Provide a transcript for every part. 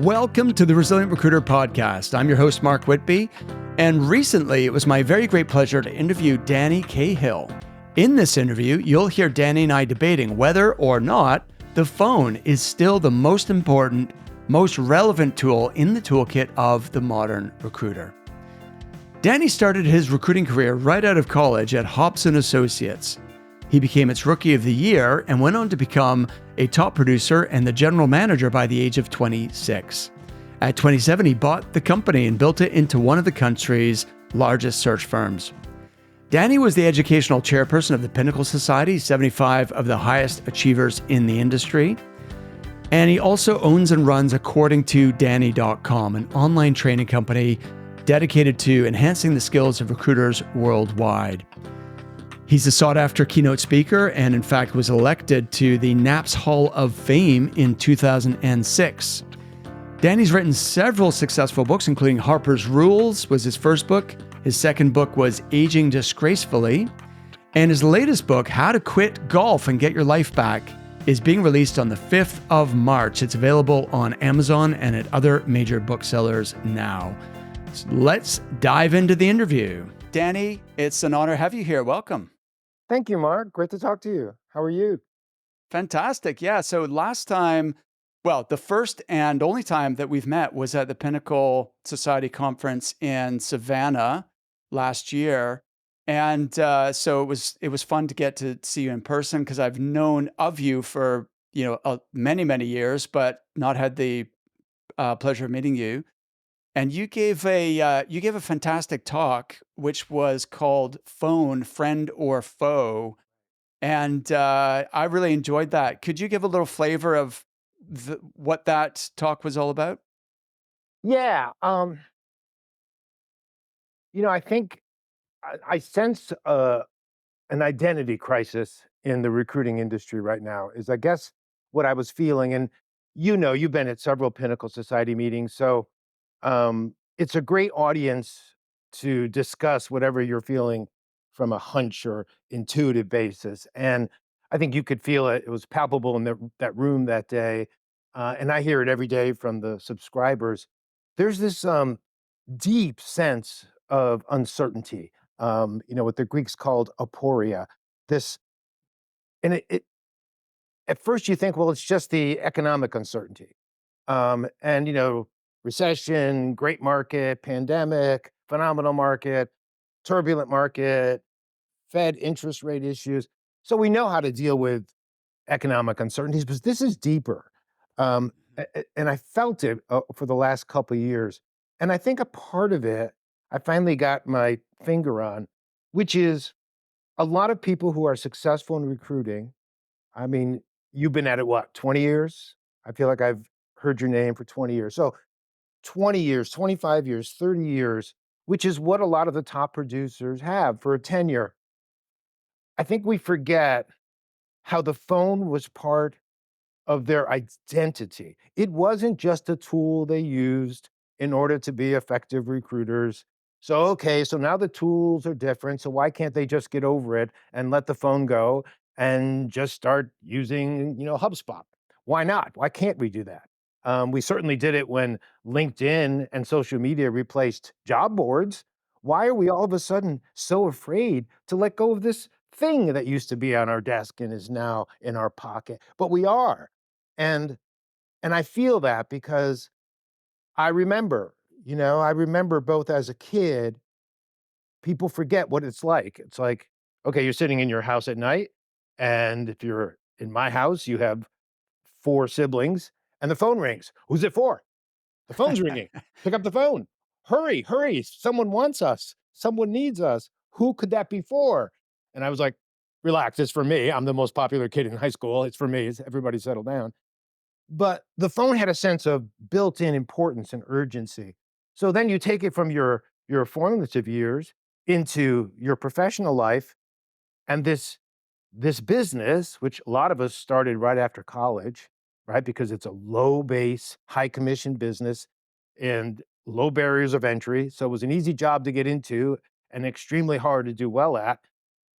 Welcome to the Resilient Recruiter Podcast. I'm your host, Mark Whitby, and recently it was my very great pleasure to interview Danny Cahill. In this interview, you'll hear Danny and I debating whether or not the phone is still the most important, most relevant tool in the toolkit of the modern recruiter. Danny started his recruiting career right out of college at Hobson Associates. He became its Rookie of the Year and went on to become a top producer and the general manager by the age of 26. At 27, he bought the company and built it into one of the country's largest search firms. Danny was the educational chairperson of the Pinnacle Society, 75 of the highest achievers in the industry. And he also owns and runs accordingtodanny.com, an online training company dedicated to enhancing the skills of recruiters worldwide. He's a sought-after keynote speaker and, in fact, was elected to the NAPS Hall of Fame in 2006. Danny's written several successful books, including Harper's Rules was his first book. His second book was Aging Disgracefully. And his latest book, How to Quit Golf and Get Your Life Back, is being released on the 5th of March. It's available on Amazon and at other major booksellers now. So let's dive into the interview. Danny, it's an honor to have you here. Welcome. Thank you, Mark. Great to talk to you. How are you? Fantastic. Yeah. So last time, well, the first and only time that we've met was at the Pinnacle Society Conference in Savannah last year. And so it was fun to get to see you in person because I've known of you for, many, many years, but not had the pleasure of meeting you. And you gave a fantastic talk, which was called Phone, Friend or Foe. And I really enjoyed that. Could you give a little flavor of what that talk was all about? Yeah. I think I sense an identity crisis in the recruiting industry right now is, I guess, what I was feeling. And you've been at several Pinnacle Society meetings, so it's a great audience to discuss whatever you're feeling from a hunch or intuitive basis. And I think you could feel it. It was palpable in that room that day. And I hear it every day from the subscribers. There's this deep sense of uncertainty, what the Greeks called aporia. This, and it at first you think, well, it's just the economic uncertainty. And recession, great market, pandemic, phenomenal market, turbulent market, Fed interest rate issues. So we know how to deal with economic uncertainties, but this is deeper. And I felt it for the last couple of years. And I think a part of it, I finally got my finger on, which is a lot of people who are successful in recruiting. I mean, you've been at it, what, 20 years? I feel like I've heard your name for 20 years. So 20 years, 25 years, 30 years, which is what a lot of the top producers have for a tenure. I think we forget how the phone was part of their identity. It wasn't just a tool they used in order to be effective recruiters. So now the tools are different. So why can't they just get over it and let the phone go and just start using, HubSpot? Why not? Why can't we do that? We certainly did it when LinkedIn and social media replaced job boards. Why are we all of a sudden so afraid to let go of this thing that used to be on our desk and is now in our pocket? But we are. And and I feel that because I remember both as a kid, people forget what it's like. It's like, okay, you're sitting in your house at night, and if you're in my house, you have 4 siblings, and the phone rings. Who's it for? The phone's ringing. Pick up the phone. Hurry, hurry. Someone wants us. Someone needs us. Who could that be for? And I was like, relax, it's for me. I'm the most popular kid in high school. It's for me. Everybody settle down. But the phone had a sense of built-in importance and urgency. So then you take it from your formative years into your professional life, and this business, which a lot of us started right after college, right? Because it's a low base, high commission business and low barriers of entry. So it was an easy job to get into and extremely hard to do well at.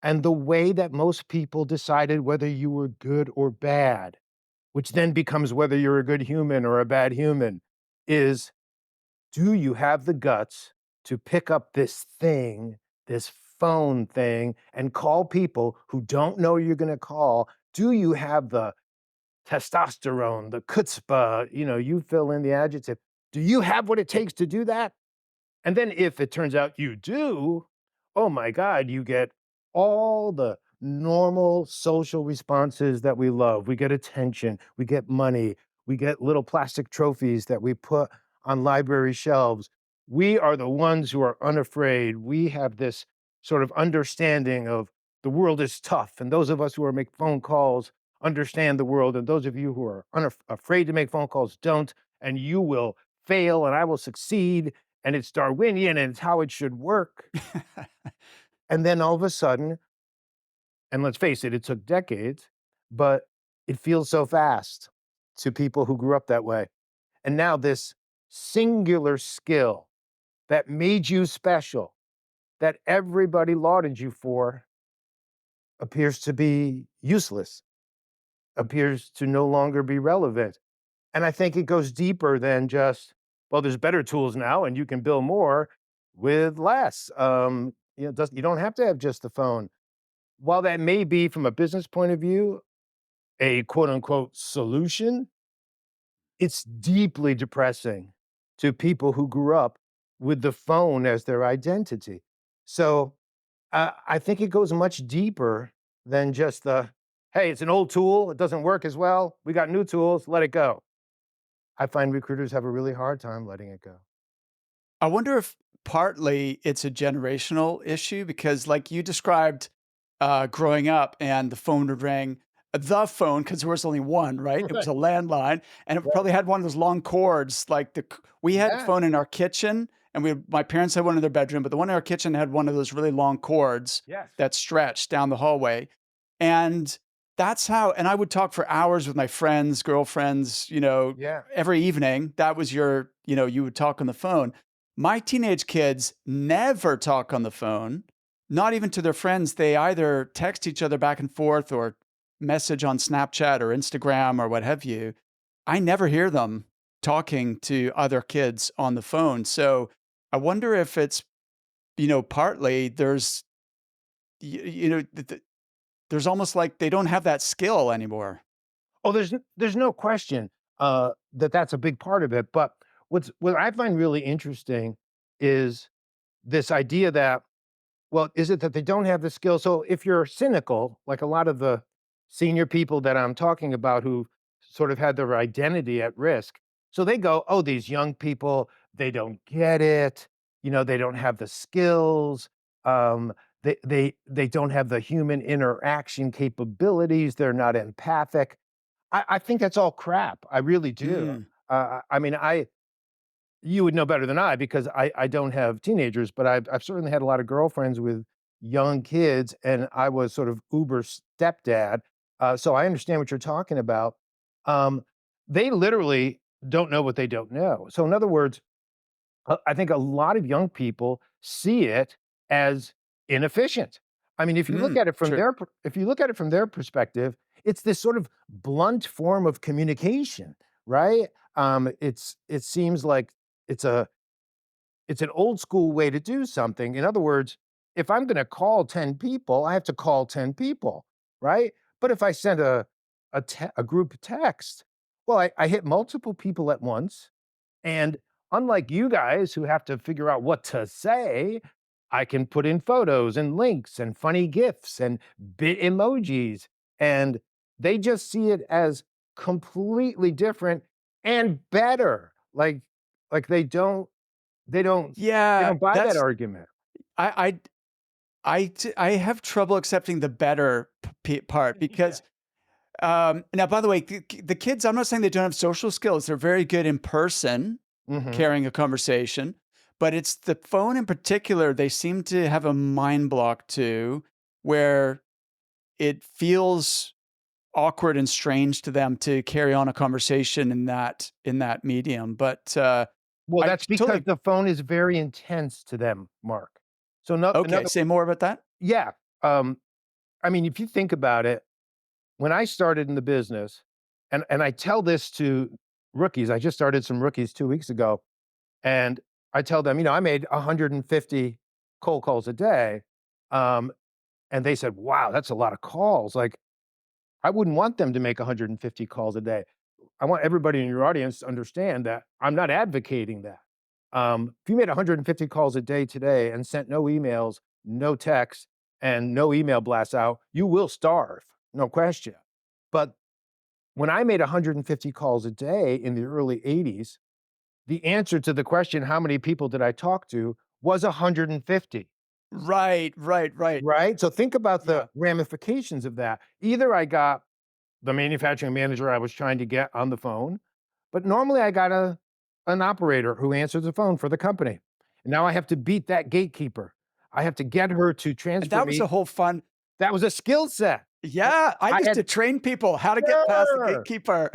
And the way that most people decided whether you were good or bad, which then becomes whether you're a good human or a bad human. is, do you have the guts to pick up this thing, this phone thing, and call people who don't know you're gonna call? Do you have the testosterone, the chutzpah, you fill in the adjective. Do you have what it takes to do that? And then if it turns out you do, oh my God, you get all the normal social responses that we love. We get attention, we get money, we get little plastic trophies that we put on library shelves. We are the ones who are unafraid. We have this sort of understanding of the world is tough. And those of us who are make phone calls understand the world. And those of you who are afraid to make phone calls don't. And you will fail and I will succeed, and it's Darwinian and it's how it should work. And then all of a sudden, and let's face it, it took decades, but it feels so fast to people who grew up that way. And now this singular skill that made you special, that everybody lauded you for, appears to be useless, appears to no longer be relevant. And I think it goes deeper than just, well, there's better tools now and you can bill more with less. You don't have to have just the phone. While that may be, from a business point of view, a quote unquote solution, it's deeply depressing to people who grew up with the phone as their identity. So I think it goes much deeper than just the, hey, it's an old tool, it doesn't work as well. We got new tools, let it go. I find recruiters have a really hard time letting it go. I wonder if partly it's a generational issue because, like you described, growing up and the phone would ring, the phone, because there was only one, right? It was Right. a landline, and it Right. probably had one of those long cords. Like we had a Yeah. phone in our kitchen, and my parents had one in their bedroom, but the one in our kitchen had one of those really long cords Yes. that stretched down the hallway, and that's how. And I would talk for hours with my friends, girlfriends, Yeah. every evening. That was you would talk on the phone. My teenage kids never talk on the phone, not even to their friends. They either text each other back and forth or message on Snapchat or Instagram or what have you. I never hear them talking to other kids on the phone. So I wonder if it's, partly there's almost like they don't have that skill anymore. Oh, there's no question, that that's a big part of it, but what I find really interesting is this idea that, well, is it that they don't have the skill? So if you're cynical, like a lot of the senior people that I'm talking about who sort of had their identity at risk, so they go, "Oh, these young people, they don't get it, they don't have the skills, um, they don't have the human interaction capabilities, they're not empathic." I think that's all crap. I really do. Mm. I mean, you would know better than I because I don't have teenagers, but I've certainly had a lot of girlfriends with young kids, and I was sort of uber stepdad, so I understand what you're talking about. Um, they literally don't know what they don't know. So in other words, I think a lot of young people see it as inefficient. I mean, Mm. True. if you look at it from their perspective, it's this sort of blunt form of communication, right? It seems like it's a it's an old school way to do something. In other words, if I'm gonna call 10 people, I have to call 10 people, right? But if I send a group text, well, I hit multiple people at once, and unlike you guys who have to figure out what to say, I can put in photos and links and funny GIFs and bit emojis. And they just see it as completely different and better. Like they don't they Yeah, don't buy that that's argument. I I have trouble accepting the better part Yeah. because now, by the way, the kids, I'm not saying they don't have social skills. They're very good in person, Mhm. carrying a conversation, but it's the phone in particular, they seem to have a mind block to where it feels awkward and strange to them to carry on a conversation in that medium. But Well, I that's because totally the phone is very intense to them, Mark. So no in okay. other Say more about that. yeah, I mean, if you think about it, when I started in the business, and I tell this to rookies. I just started some rookies 2 weeks ago, and I tell them, I made 150 cold calls a day. Um, and they said, "Wow, that's a lot of calls." Like, I wouldn't want them to make 150 calls a day. I want everybody in your audience to understand that I'm not advocating that. If you made 150 calls a day today and sent no emails, no texts, and no email blasts out, you will starve, no question. But when I made 150 calls a day in the early 80s, the answer to the question, how many people did I talk to, was 150, Right, right, right. right? So think about the Yeah. ramifications of that. Either I got the manufacturing manager I was trying to get on the phone, but normally I got an operator who answers the phone for the company. And now I have to beat that gatekeeper. I have to get her to And transfer that was me. a whole fun. That was a skill set. Yeah, I I used to had train people how to get past the sure. gatekeeper.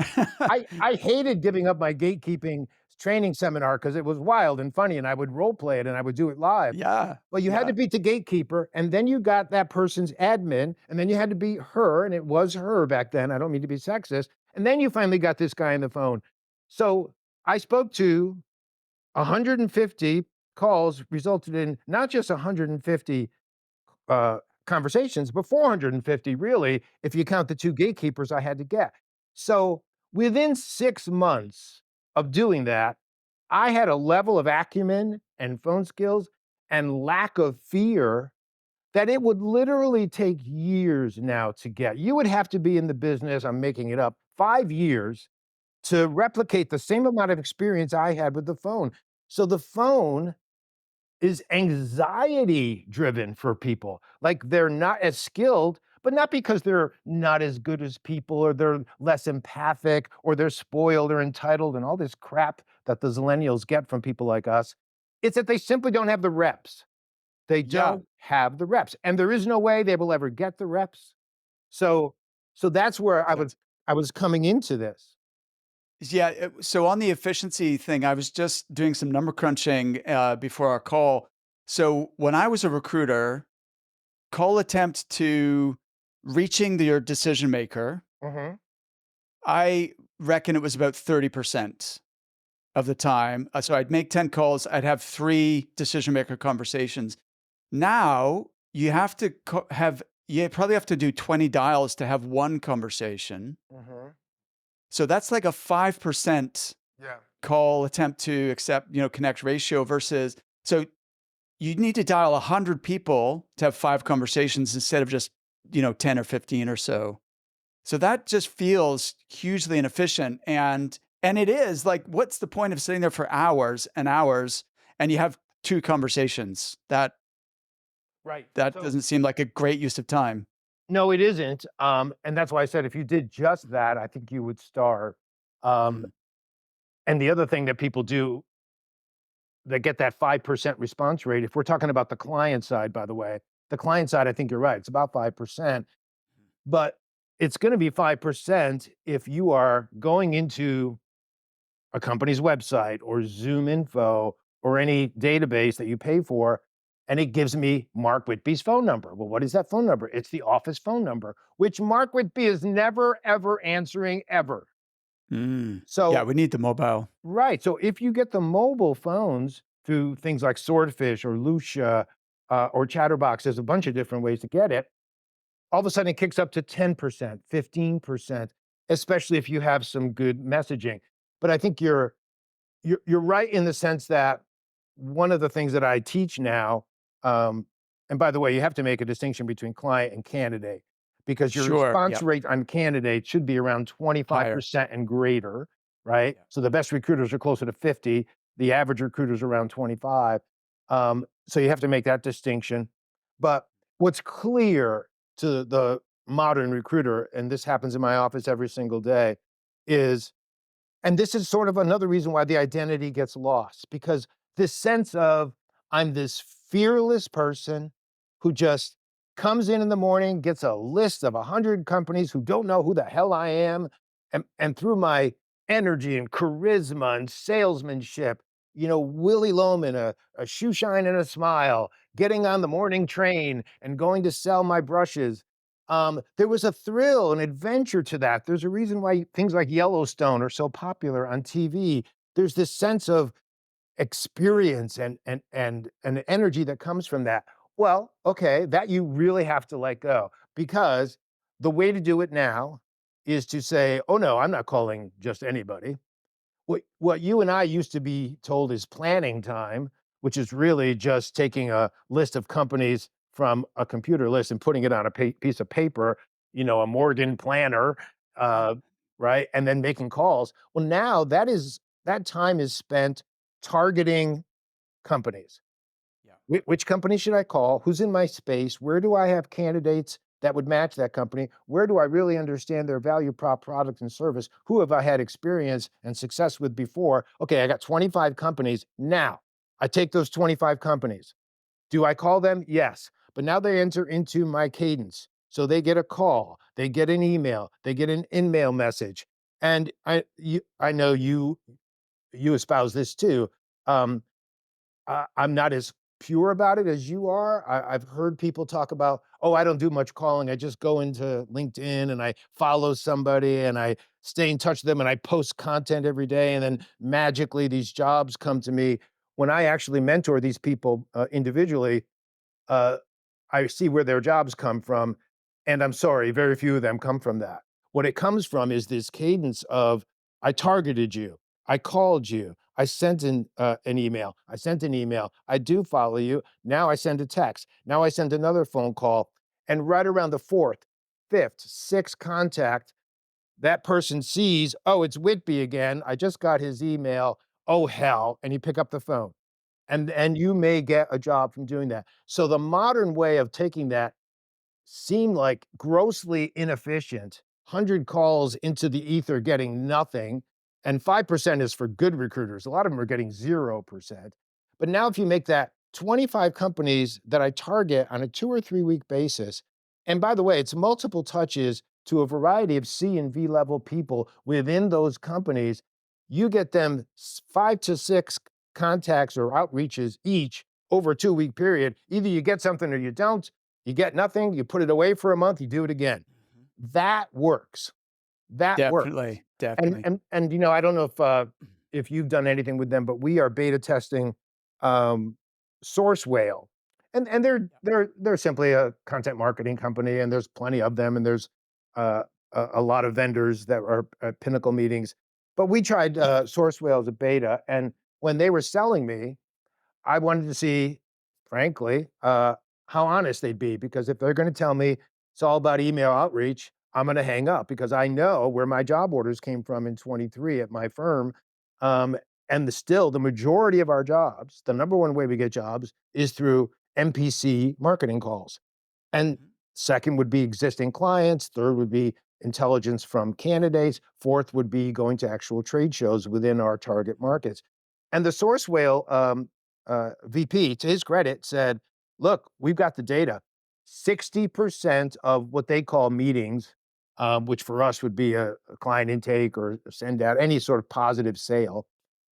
I hated giving up my gatekeeping training seminar because it was wild and funny, and I would role play it and I would do it live. Yeah, Well, you had to yeah, beat the gatekeeper, and then you got that person's admin, and then you had to beat her, and it was her back then. I don't mean to be sexist. And then you finally got this guy on the phone. So I spoke to 150 calls, resulted in not just 150 uh, conversations, but 450 really, if you count the two gatekeepers I had to get. So within 6 months of doing that, I had a level of acumen and phone skills and lack of fear that it would literally take years now to get. You would have to be in the business, I'm making it up, 5 years to replicate the same amount of experience I had with the phone. So the phone is anxiety driven for people. Like they're not as skilled, but not because they're not as good as people or they're less empathic or they're spoiled or entitled and all this crap that the millennials get from people like us. It's that they simply don't have the reps. They yeah. don't have the reps. And there is no way they will ever get the reps. So so that's where That's I was coming into this. yeah. So on the efficiency thing, I was just doing some number crunching before our call. So when I was a recruiter, call attempt to reaching your decision maker, Mhm. I reckon it was about 30% of the time. So I'd make 10 calls, I'd have three decision maker conversations. Now you have to you probably have to do 20 dials to have one conversation. Mhm. So that's like a 5% Yeah. call attempt to accept, connect ratio versus, so you need to dial 100 people to have five conversations instead of just, 10 or 15 or so. So that just feels hugely inefficient. And it is like, what's the point of sitting there for hours and hours and you have two conversations? Right. That So doesn't seem like a great use of time. no, it isn't, and that's why I said if you did just that, I think you would starve. Um, Mm, and the other thing that people do that get that 5% response rate, if we're talking about the client side, by the way, the client side, I think you're right, it's about 5%, but it's gonna be 5% if you are going into a company's website or Zoom info or any database that you pay for, and it gives me Mark Whitby's phone number. Well, what is that phone number? It's the office phone number, which Mark Whitby is never, ever answering ever. yeah, So, we need the mobile. right. So if you get the mobile phones through things like Swordfish or Lucia or Chatterbox, there's a bunch of different ways to get it. All of a sudden, it kicks up to 10%, 15%, especially if you have some good messaging. But I think you're right in the sense that one of the things that I teach now, um, and by the way, you have to make a distinction between client and candidate because your Sure. response Yep. rate on candidate should be around Higher. 25% and greater, right? Yeah. So the best recruiters are closer to 50, the average recruiter is around 25. So you have to make that distinction. But what's clear to the modern recruiter, and this happens in my office every single day, is and this is sort of another reason why the identity gets lost because this sense of I'm this fearless person who just comes in the morning, gets a list of 100 companies who don't know who the hell I am. And through my energy and charisma and salesmanship, Willie Loman, a shoe shine and a smile, getting on the morning train and going to sell my brushes. There was a thrill and adventure to that. There's a reason why things like Yellowstone are so popular on TV. There's this sense of experience and energy that comes from that. Well, okay, that you really have to let go, because the way to do it now is to say, "Oh, no, I'm not calling just anybody." What you and I used to be told is planning time, which is really just taking a list of companies from a computer list and putting it on a piece of paper, a Morgan planner, Yep. uh, right? And then making calls. Well, now that time is spent targeting companies. Yeah. Which company should I call? Who's in my space? Where do I have candidates that would match that company? Where do I really understand their value prop, product, and service? Who have I had experience and success with before? Okay, I got 25 companies. Now, I take those 25 companies. Do I call them? Yes. But now they enter into my cadence. So they get a call, they get an email, they get an in-mail message. And I know you espouse this too. Um, I'm not as pure about it as you are. I've heard people talk about, "Oh, I don't do much calling. I just go into LinkedIn and I follow somebody and I stay in touch with them and I post content every day, and then magically these jobs come to me." When I actually mentor these people, individually, uh, I see where their jobs come from, and I'm sorry, very few of them come from that. What it comes from is this cadence of, "I targeted you. I called you. I sent an email. I sent an email. I do follow you. Now I send a text. Now I send another phone call." And right around the 4th, 5th, 6th contact, that person sees, "Oh, it's Whitby again. I just got his email. Oh, hell." And you pick up the phone. And you may get a job from doing that. So the modern way of taking that seemed like grossly inefficient. 100 calls into the ether getting nothing, and 5% is for good recruiters. A lot of them are getting 0%. But now if you make that 25 companies that I target on a 2 or 3 week basis, and by the way, it's multiple touches to a variety of C and V level people within those companies, you get them 5 to 6 contacts or outreaches each over a 2-week period. Either you get something or you don't. You get nothing, you put it away for a month, you do it again. Mhm. That works. That works. Definitely. And Definitely. and and, I don't know if you've done anything with them, but we are beta testing, um, Source Whale. And they're simply a content marketing company, and there's plenty of them, and there's, uh, a lot of vendors that are at Pinnacle meetings. But we tried, Source Whale as a beta, and when they were selling me, I wanted to see, frankly, how honest they'd be, because if they're gonna tell me it's all about email outreach, I'm gonna hang up, because I know where my job orders came from in '23 at my firm. Um, and still the majority of our jobs, the number one way we get jobs is through MPC marketing calls. And Mhm. second would be existing clients, third would be intelligence from candidates, fourth would be going to actual trade shows within our target markets. And the Source Whale VP, to his credit, said, "Look, we've got the data. 60% of what they call meetings, which for us would be a client intake or send out any sort of positive sale,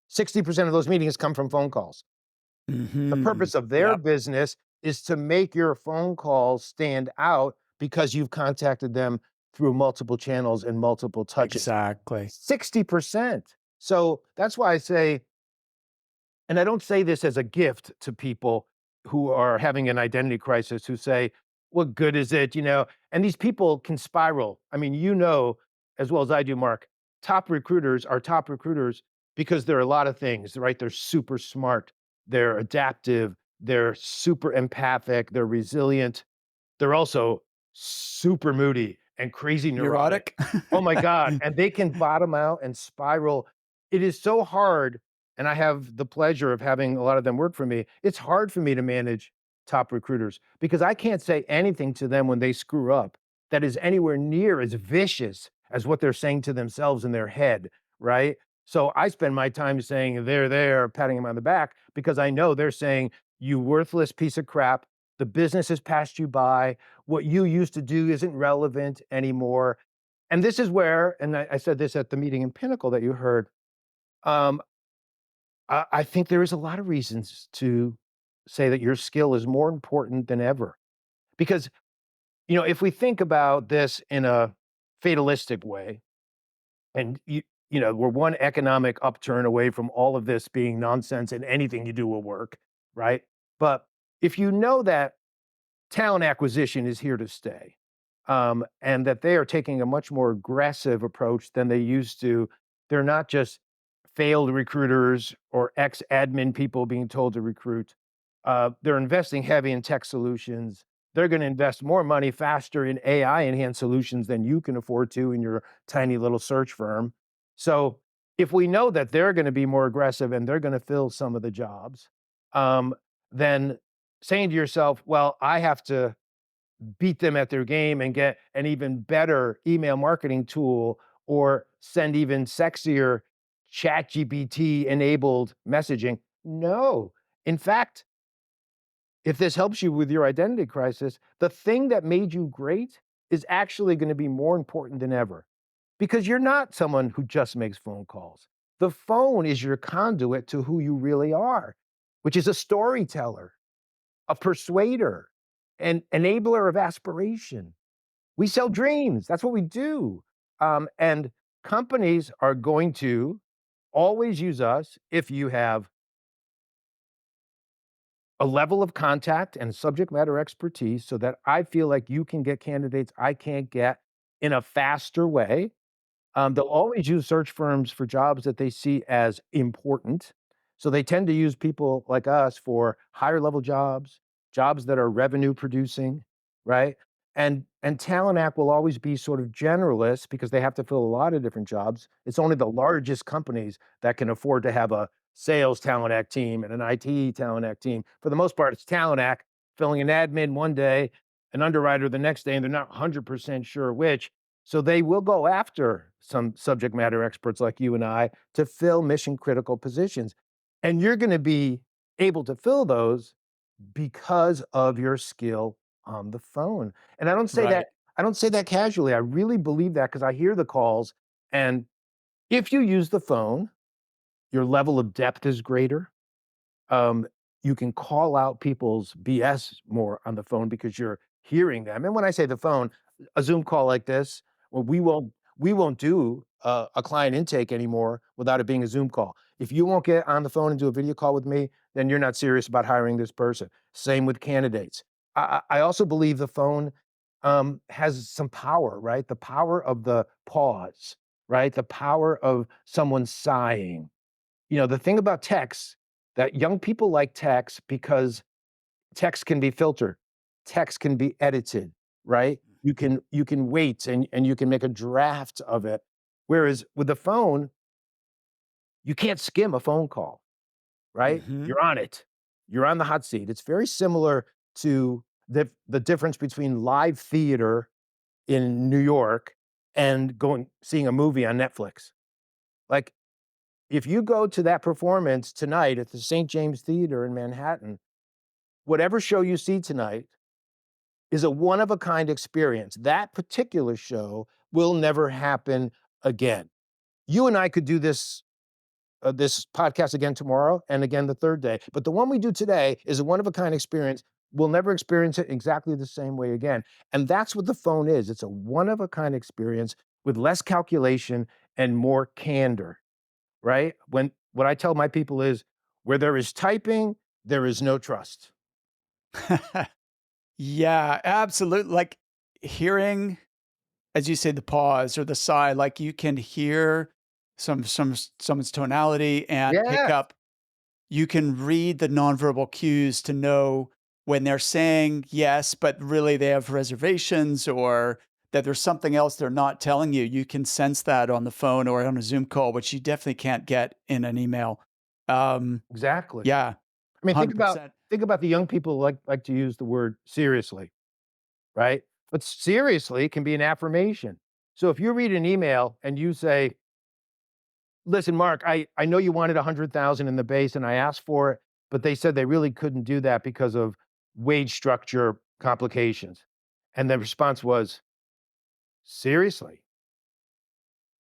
60% of those meetings come from phone calls. The Mhm. purpose of their Yep. business is to make your phone calls stand out because you've contacted them through multiple channels and multiple touches." Exactly. 60%. So that's why I say, and I don't say this as a gift to people who are having an identity crisis, who say, "What good is it?" And these people can spiral. I mean, as well as I do, Mark, top recruiters are top recruiters because they're a lot of things, right? They're super smart, they're adaptive, they're super empathic, they're resilient, they're also super moody and crazy neurotic. Neurotic? Oh my god, and they can bottom out and spiral. It is so hard, and I have the pleasure of having a lot of them work for me. It's hard for me to manage top recruiters because I can't say anything to them when they screw up that is anywhere near as vicious as what they're saying to themselves in their head, right? So I spend my time saying, "They're there," patting them on the back, because I know they're saying, "You worthless piece of crap. The business has passed you by. What you used to do isn't relevant anymore." And this is where, and I said this at the meeting in Pinnacle that you heard, um, I think there is a lot of reasons to say that your skill is more important than ever. Because if we think about this in a fatalistic way, and we're one economic upturn away from all of this being nonsense and anything you do will work, right? But if you know that talent acquisition is here to stay, and that they are taking a much more aggressive approach than they used to. They're not just failed recruiters or ex-admin people being told to recruit. They're investing heavy in tech solutions. They're gonna invest more money faster in AI-enhanced solutions than you can afford to in your tiny little search firm. So, if we know that they're gonna be more aggressive and they're gonna fill some of the jobs, then saying to yourself, "Well, I have to beat them at their game and get an even better email marketing tool or send even sexier ChatGPT enabled messaging." No. In fact, if this helps you with your identity crisis, the thing that made you great is actually going to be more important than ever because you're not someone who just makes phone calls. The phone is your conduit to who you really are, which is a storyteller, a persuader, an enabler of aspiration. We sell dreams. That's what we do. And companies are going to always use us if you have a level of contact and subject matter expertise so that I feel like you can get candidates I can't get in a faster way. They'll always use search firms for jobs that they see as important. So they tend to use people like us for higher level jobs, jobs that are revenue producing, right? And Talent Act will always be sort of generalist because they have to fill a lot of different jobs. It's only the largest companies that can afford to have a sales Talent Act team and an IT Talent Act team. For the most part, it's Talent Act filling an admin one day, an underwriter the next day, and they're not 100% sure which. So they will go after some subject matter experts like you and I to fill mission critical positions. And you're going to be able to fill those because of your skill on the phone. And Right. I don't say that casually. I really believe that because I hear the calls, and if you use the phone, your level of depth is greater. um, you can call out people's BS more on the phone because you're hearing them. And when I say the phone, a Zoom call like this, well, we won't do a client intake anymore without it being a Zoom call. If you won't get on the phone and do a video call with me, then you're not serious about hiring this person. Same with candidates. I also believe the phone has some power, right? The power of the pause, right? The power of someone sighing. The thing about text, that young people like text because text can be filtered, text can be edited, right? You can wait and you can make a draft of it. Whereas with the phone, you can't skim a phone call, right? Hmm. You're on it. You're on the hot seat. It's very similar to the difference between live theater in New York and going seeing a movie on Netflix. Like, if you go to that performance tonight at the St. James Theater in Manhattan, whatever show you see tonight is a one of a kind experience. That particular show will never happen again. You and I could do this podcast again tomorrow and again the third day, but the one we do today is a one of a kind experience. We'll never experience it exactly the same way again. And that's what the phone is. It's a one of a kind experience with less calculation and more candor. Right? When what I tell my people is, where there is typing, there is no trust. Yeah, absolutely. Like hearing, as you say, the pause or the sigh, like you can hear someone's tonality and pick Yes, up. You can read the nonverbal cues to know when they're saying yes, but really they have reservations or that there's something else they're not telling you. You can sense that on the phone or on a Zoom call, which you definitely can't get in an email. Um, exactly. yeah, I mean, think about 100%. think about the young people like to use the word seriously, right? But seriously can be an affirmation. So if you read an email and you say, "Listen, Mark, I know you wanted 100,000 in the base and I asked for it, but they said they really couldn't do that because of wage structure complications." And the response was, "Seriously?"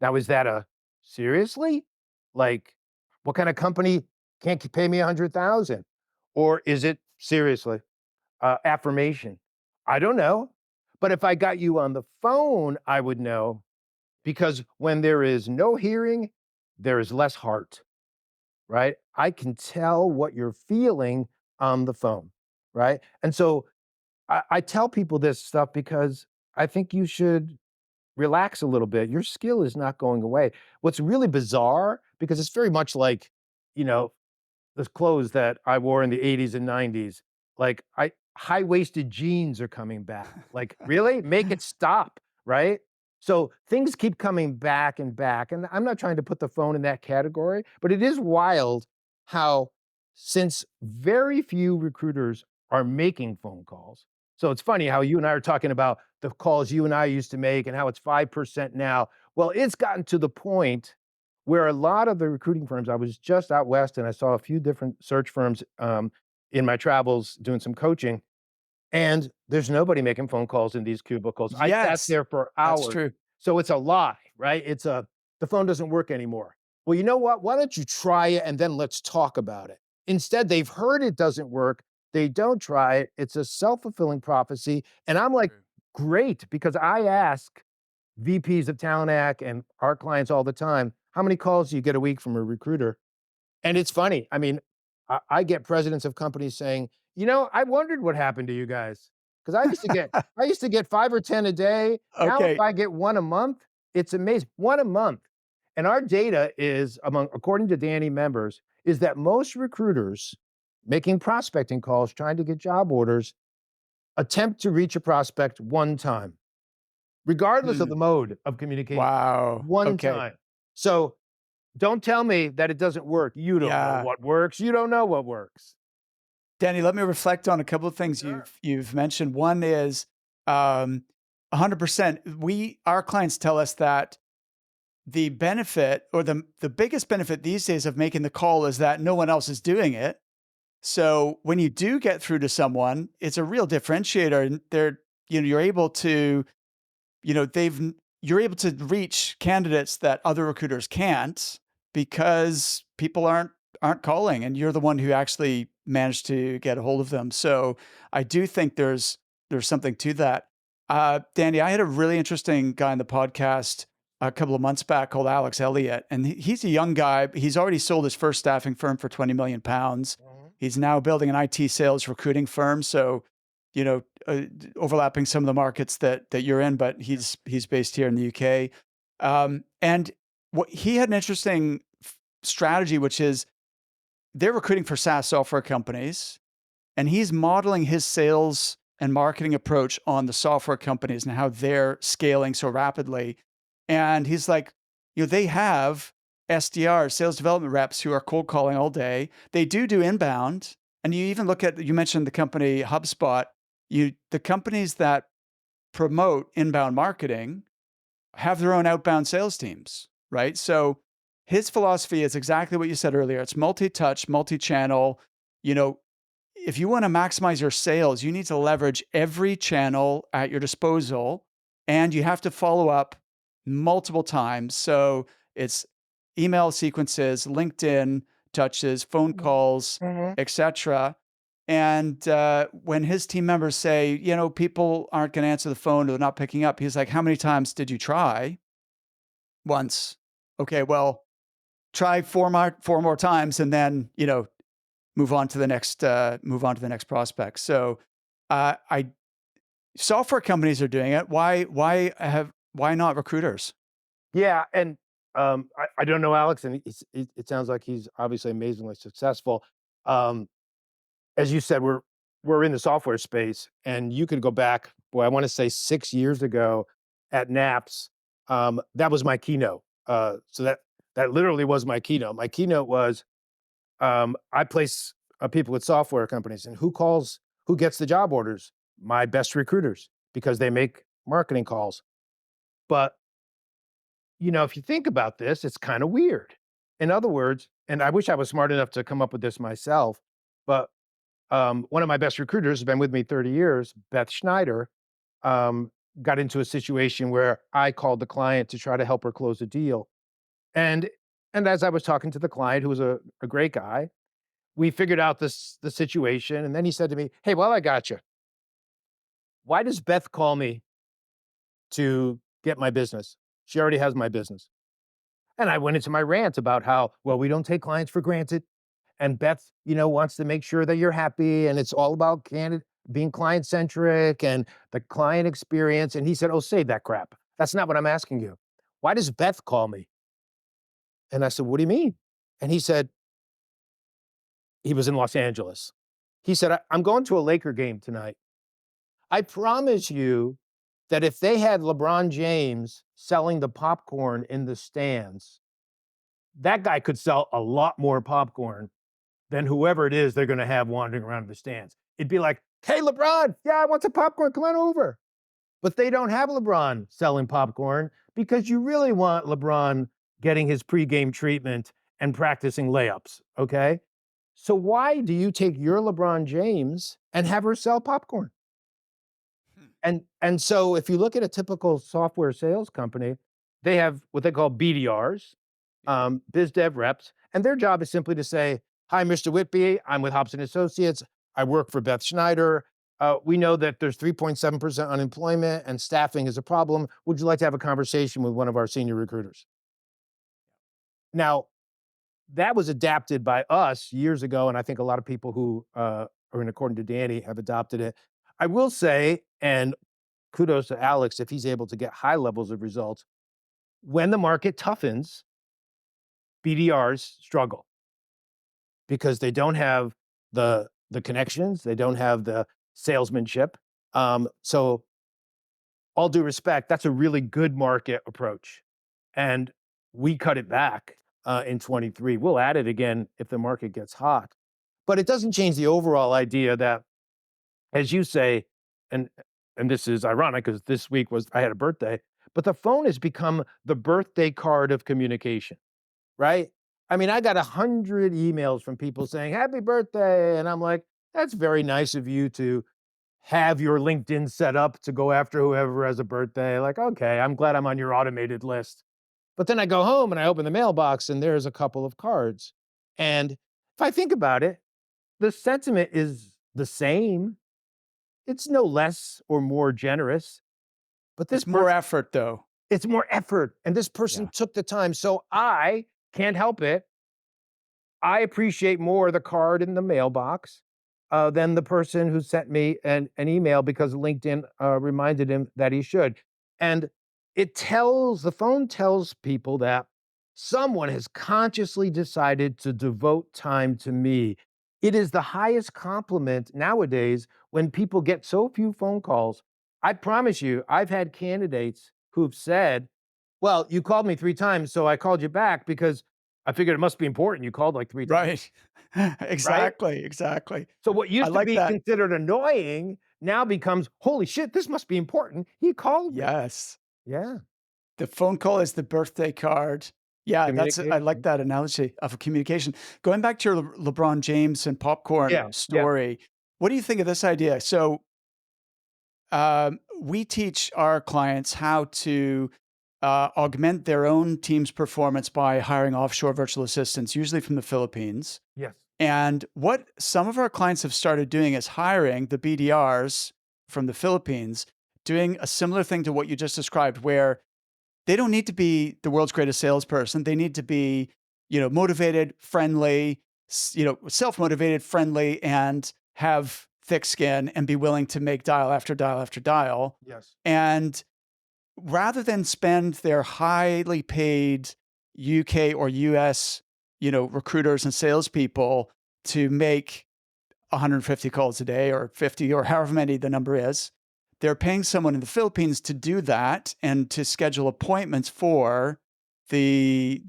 Now, is that a seriously? Like, what kind of company can't pay me 100,000? Or is it seriously, affirmation? I don't know, But if I got you on the phone, I would know, because when there is no hearing, there is less heart, right? I can tell what you're feeling on the phone, right? And so I tell people this stuff because I think you should relax a little bit. Your skill is not going away. What's really bizarre, because it's very much like, you know, the clothes that I wore in the '80s and '90s, like, I high-waisted jeans are coming back. Like, really? Make it stop, right? So, things keep coming back and back, and I'm not trying to put the phone in that category, but it is wild how, since very few recruiters are making phone calls, so it's funny how you and I are talking about the calls you and I used to make and how it's 5% now. Well, it's gotten to the point where a lot of the recruiting firms, I was just out west and I saw a few different search firms, in my travels doing some coaching, and there's nobody making phone calls in these cubicles. I sat Yes, there for that's hours. true. So it's a lie, right? The phone doesn't work anymore. Well, you know what? Why don't you try it and then let's talk about it? Instead, they've heard it doesn't work. They don't try it. It's a self-fulfilling prophecy. And I'm like, True. great, because I ask VPs of talent ac and our clients all the time, how many calls do you get a week from a recruiter? And it's funny. I mean, I get presidents of companies saying, I wondered what happened to you guys. Because I used to get 5 or 10 a day. Now if Okay. I get 1 a month, it's amazing. 1 a month. And our data is, according to Danny members, is that most recruiters making prospecting calls, trying to get job orders, attempt to reach a prospect 1 time, regardless of Hmm. the mode of communication. Wow. 1 Okay. time. So don't tell me that it doesn't work. You don't know Yeah. what works. You don't know what works. Danny, let me reflect on a couple of things Sure. you've mentioned. One is 100%. Our clients tell us that the benefit or the biggest benefit these days of making the call is that no one else is doing it. So when you do get through to someone, it's a real differentiator, and you're able to, you're able to reach candidates that other recruiters can't because people aren't calling, and you're the one who actually managed to get a hold of them. So I do think there's something to that. Danny, I had a really interesting guy on the podcast a couple of months back called Alex Elliott, and he's a young guy. He's already sold his first staffing firm for 20 million pounds. Mhm. He's now building an IT sales recruiting firm. So, overlapping some of the markets that you're in, but Yeah. he's based here in the UK. And what he had an interesting strategy, which is they're recruiting for SaaS software companies, and he's modeling his sales and marketing approach on the software companies and how they're scaling so rapidly. And he's like, they have SDRs, sales development reps, who are cold calling all day. They do inbound. And you even you mentioned the company HubSpot. The companies that promote inbound marketing have their own outbound sales teams, right? So his philosophy is exactly what you said earlier. It's multi-touch, multi-channel. You know, if you want to maximize your sales, you need to leverage every channel at your disposal, and you have to follow up multiple times. So it's email sequences, LinkedIn touches, phone Mhm. calls, Mhm. etc. And when his team members say, people aren't going to answer the phone or they're not picking up, he's like, "How many times did you try?" "Once." "Okay, well, try four more times, and then move on to the next prospect." So, I software companies are doing it. Why not recruiters? Yeah, and, I don't know Alex, and it sounds like he's obviously amazingly successful. Um, as you said, we're in the software space, and you could go back, boy, I wanna say 6 years ago at NAPS, that was my keynote. So that literally was my keynote. My keynote was, I place, people with software companies, and who gets the job orders? My best recruiters, because they make marketing calls. But if you think about this, it's kind of weird. In other words, and I wish I was smart enough to come up with this myself, but one of my best recruiters has been with me 30 years, Beth Schneider, um, got into a situation where I called the client to try to help her close a deal. And and as I was talking to the client, who was a great guy, we figured out the situation. And then he said to me, "Hey, well, I got you. Why does Beth call me to get my business. She already has my business. And I went into my rant about how, well, we don't take clients for granted. And Beth, wants to make sure that you're happy. And it's all about being client centric and the client experience. And he said, oh, save that crap. That's not what I'm asking you. Why does Beth call me? And I said, what do you mean? And he said, he was in Los Angeles. He said, I'm going to a Laker game tonight. I promise you that if they had LeBron James selling the popcorn in the stands, that guy could sell a lot more popcorn than whoever it is they're going to have wandering around the stands. It'd be like, hey, LeBron, yeah, I want some popcorn. Come on over. But they don't have LeBron selling popcorn because you really want LeBron getting his pregame treatment and practicing layups. Okay. So why do you take your LeBron James and have her sell popcorn? And so if you look at a typical software sales company, they have what they call BDRs, biz dev reps, and their job is simply to say, "Hi, Mr. Whitby, I'm with Hobson Associates. I work for Beth Schneider. We know that there's 3.7% unemployment and staffing is a problem. Would you like to have a conversation with one of our senior recruiters?" Now, that was adapted by us years ago, and I think a lot of people who are in according to Danny have adopted it. I will say, and kudos to Alex if he's able to get high levels of results. When the market toughens, BDRs struggle because they don't have the connections, they don't have the salesmanship. So all due respect, that's a really good market approach. And we cut it back in 23. We'll add it again if the market gets hot. But it doesn't change the overall idea that, as you say, and this is ironic because this week I had a birthday, but the phone has become the birthday card of communication, right? I mean, I got 100 emails from people saying, happy birthday. And I'm like, that's very nice of you to have your LinkedIn set up to go after whoever has a birthday. Like, okay, I'm glad I'm on your automated list. But then I go home and I open the mailbox and there's a couple of cards. And if I think about it, the sentiment is the same. It's no less or more generous, but It's more effort, though. it's more effort. And this person Yeah. took the time. So I can't help it. I appreciate more the card in the mailbox than the person who sent me an email because LinkedIn reminded him that he should. And the phone tells people that someone has consciously decided to devote time to me. It is the highest compliment nowadays when people get so few phone calls. I promise you, I've had candidates who've said, well, you called me 3 times, so I called you back because I figured it must be important. You called like 3 times, Right. right? Exactly, exactly. So what I used to like be that. considered annoying now becomes, holy shit, this must be important. He called me. Yes. Yeah. The phone call is the birthday card. Yeah, I like Communication. that analogy of a communication. Going back to your LeBron James and popcorn Yeah. Yeah. story, what do you think of this idea? So, we teach our clients how to augment their own team's performance by hiring offshore virtual assistants, usually from the Philippines. Yes. And what some of our clients have started doing is hiring the BDRs from the Philippines, doing a similar thing to what you just described, where they don't need to be the world's greatest salesperson. They need to be, motivated, friendly, self-motivated, friendly, and have thick skin and be willing to make dial after dial after dial. Yes. And rather than spend their highly paid UK or US, recruiters and salespeople to make 150 calls a day or 50 or however many the number is, they're paying someone in the Philippines to do that and to schedule appointments for the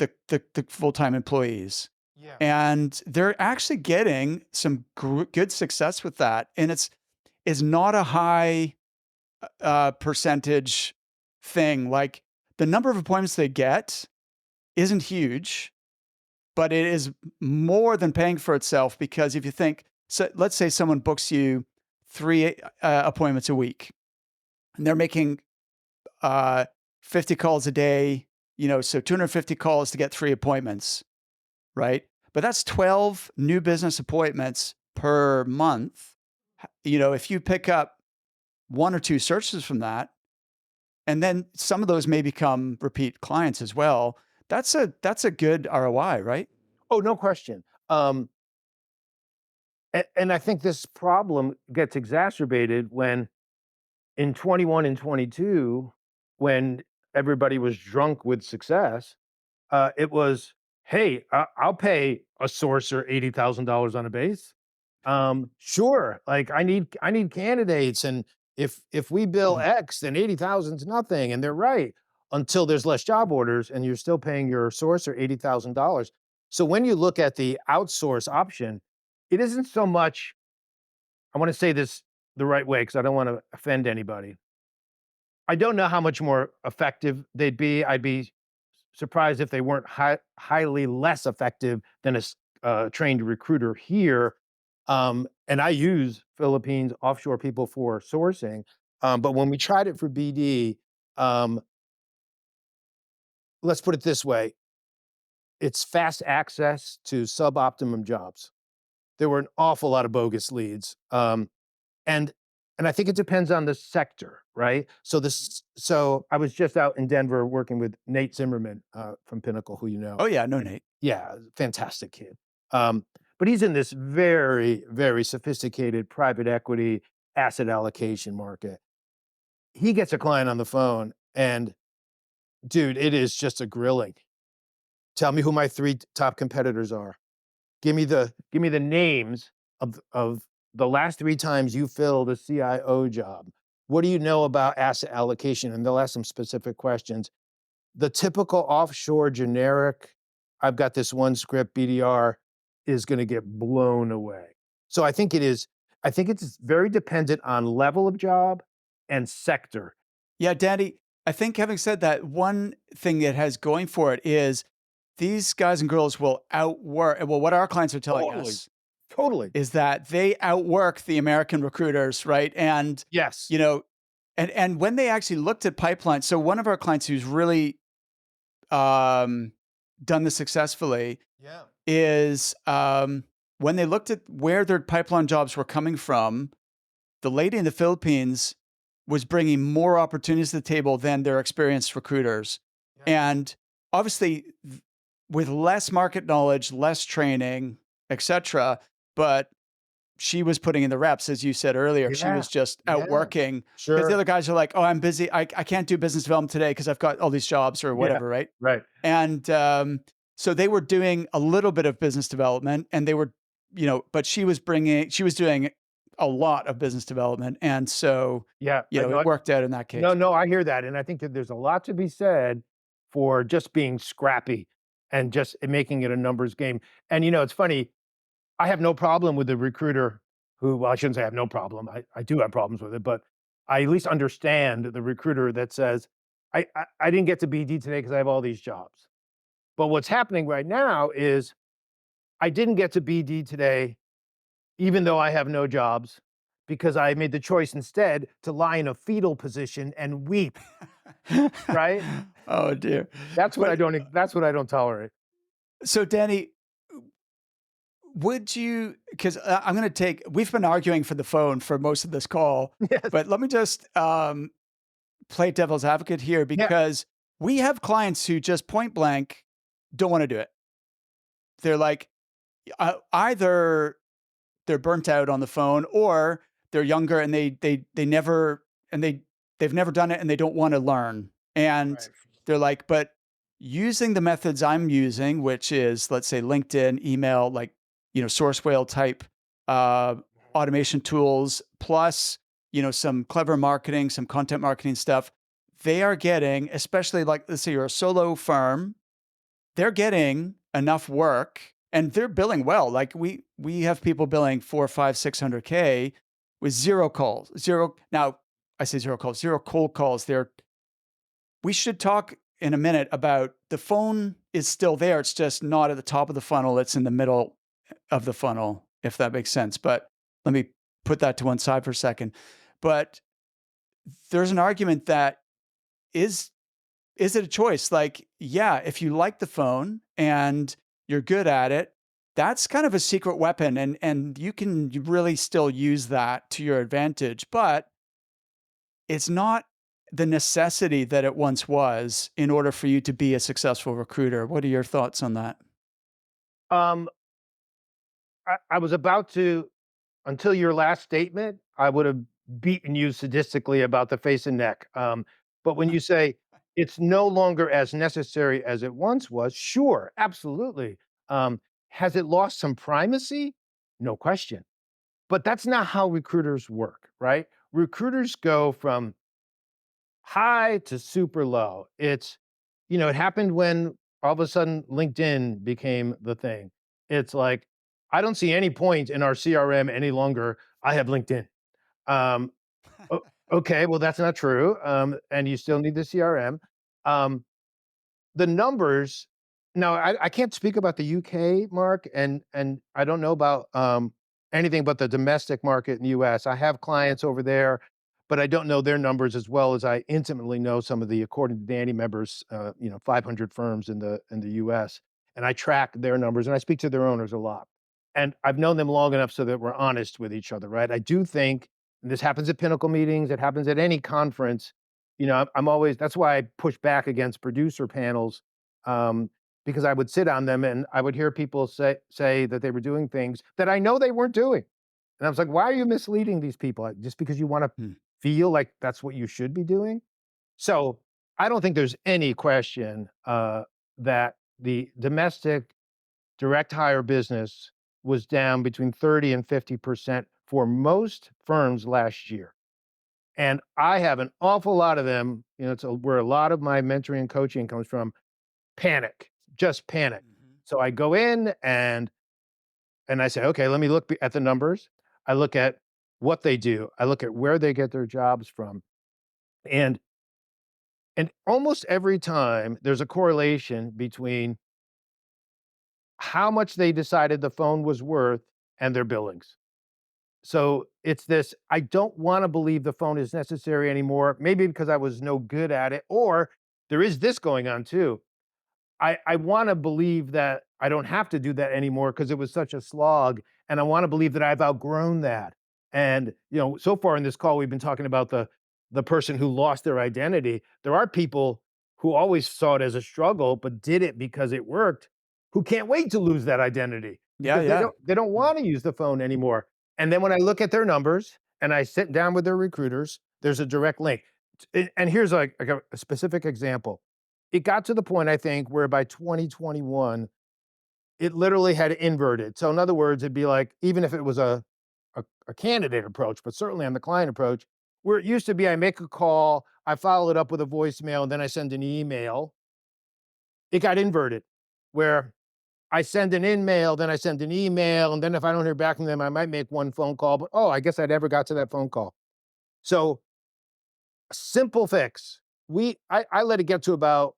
full-time employees. Yeah. And they're actually getting some good success with that. And it's not a high percentage thing. Like the number of appointments they get isn't huge, but it is more than paying for itself because if you think, so let's say someone books you 3 appointments a week and they're making 50 calls a day, so 250 calls to get 3 appointments, right? But that's 12 new business appointments per month. If you pick up 1 or 2 searches from that, and then some of those may become repeat clients as well. That's a good ROI, right? Oh, no question. And I think this problem gets exacerbated when in 21 and 22, when everybody was drunk with success, it was, "Hey, I'll pay a sourcer $80,000 on a base. Sure, like, I need candidates, and if we bill Mhm. X, then 80,000 is nothing," and they're right, until there's less job orders, and you're still paying your sourcer $80,000. So when you look at the outsource option, it isn't so much. I wanna say this the right way because I don't wanna offend anybody. I don't know how much more effective they'd be. I'd be surprised if they weren't highly less effective than a trained recruiter here. And I use Philippines offshore people for sourcing. But when we tried it for BD, um, let's put it this way: it's fast access to suboptimum jobs. There were an awful lot of bogus leads. And and I think it depends on the sector, right? So I was just out in Denver working with Nate Zimmerman, from Pinnacle, who you know. Oh yeah, no, And Nate. yeah, fantastic kid. Um, but he's in this very, very sophisticated private equity asset allocation market. He gets a client on the phone and, dude, it is just a grilling. Tell me who my 3 top competitors are. Give me the names of the last 3 times you filled a CIO job. What do you know about asset allocation? And they'll ask some specific questions. The typical offshore generic, "I've got this one script, BDR," is gonna get blown away. So I think it's very dependent on level of job and sector. Yeah, Danny, I think having said that, one thing it has going for it is these guys and girls will outwork, well, what our clients are telling Totally. us Totally. is that they outwork the American recruiters, right? And, Yes. you know, and when they actually looked at pipelines, so one of our clients who's really um, done this successfully Yeah. is when they looked at where their pipeline jobs were coming from, the lady in the Philippines was bringing more opportunities to the table than their experienced recruiters. Yeah. And obviously, with less market knowledge, less training, etc. But she was putting in the reps, as you said earlier. She Yeah. was just Yeah. outworking because the Sure. other guys are like, "Oh, I'm busy. I can't do business development today because I've got all these jobs or Yeah. whatever." Right. Right. And so they were doing a little bit of business development and they were, but she was doing a lot of business development. And so, Yeah. I it know. worked out in that No, case. no, I hear that, and I think that there's a lot to be said for just being scrappy and just making it a numbers game. And, it's funny, I have no problem with the recruiter who, well, I shouldn't say I have no problem. I do have problems with it, but I at least understand the recruiter that says, I didn't get to BD today because I have all these jobs." But what's happening right now is I didn't get to BD today even though I have no jobs, because I made the choice instead to lie in a fetal position and weep, right? Oh dear. But That's what I don't tolerate. so Danny, would you, because I'm going to we've been arguing for the phone for most of this call, Yes. but let me just play devil's advocate here Yeah. because we have clients who just point blank don't want to do it. They're like, either they're burnt out on the phone or they're younger and they never and they've never done it and they don't want to learn. And Right. they're like, but using the methods I'm using, which is let's say LinkedIn, email, like source whale type uh, automation tools, plus some clever marketing, some content marketing stuff, they are getting, especially like let's say you're a solo firm, they're getting enough work and they're billing well. Like we have people billing 4, 5, 600K with zero calls. Zero. Now I say zero calls, zero cold calls. We should talk in a minute about the phone is still there. It's just not at the top of the funnel. It's in the middle of the funnel, if that makes sense. But let me put that to one side for a second. But there's an argument that is is it a choice? Like, yeah, if you like the phone and you're good at it, that's kind of a secret weapon and you can really still use that to your advantage, but it's not the necessity that it once was in order for you to be a successful recruiter. What are your thoughts on that? Um, I was about to until your last statement, I would have beaten you sadistically about the face and neck. But when you say it's no longer as necessary as it once was, sure, absolutely. Has it lost some primacy? No question. But that's not how recruiters work, right? Recruiters go from high to super low. It happened when all of a sudden LinkedIn became the thing. It's like, I don't see any point in our CRM any longer. I have LinkedIn. Um, o- okay, well, that's not true. And you still need the CRM. Um, the numbers now, I can't speak about the UK, Mark, and I don't know about, anything but the domestic market in the US. I have clients over there, but I don't know their numbers as well as I intimately know some of the according to Danny members, 500 firms in the US, and I track their numbers, and I speak to their owners a lot. And I've known them long enough so that we're honest with each other, right? I do think, and this happens at Pinnacle meetings, it happens at any conference, I'm always that's why I push back against producer panels, um, because I would sit on them and I would hear people say that they were doing things that I know they weren't doing. And I was like, "Why are you misleading these people? Just because you wanna Hmm. feel like that's what you should be doing?" So, I don't think there's any question, that the domestic direct hire business was down between 30 and 50% for most firms last year. And I have an awful lot of them, it's where a lot of my mentoring and coaching comes from, panic, just panic. Mhm. So I go in and I say, "Okay, let me look at the numbers." I look at what they do. I look at where they get their jobs from. And and almost every time there's a correlation between how much they decided the phone was worth and their billings. So it's this, I don't wanna believe the phone is necessary anymore, maybe because I was no good at it, or there is this going on too. I wanna believe that I don't have to do that anymore because it was such a slog, and I wanna believe that I've outgrown that. And, so far in this call, we've been talking about the person who lost their identity. There are people who always saw it as a struggle, but did it because it worked, who can't wait to lose that identity Yeah, because they yeah. don't Mm. wanna use the phone anymore. And then when I look at their numbers and I sit down with their recruiters, there's a direct link. And here's like a specific example. It got to the point, I think, where by 2021, it literally had inverted. So in other words, it'd be like, even if it was a candidate approach, but certainly on the client approach, where it used to be I make a call, I follow it up with a voicemail, and then I send an email, it got inverted, where I send an in-mail, then I send an email, and then if I don't hear back from them, I might make one phone call, but, oh, I guess I never got to that phone call. So, simple fix. I let it get to about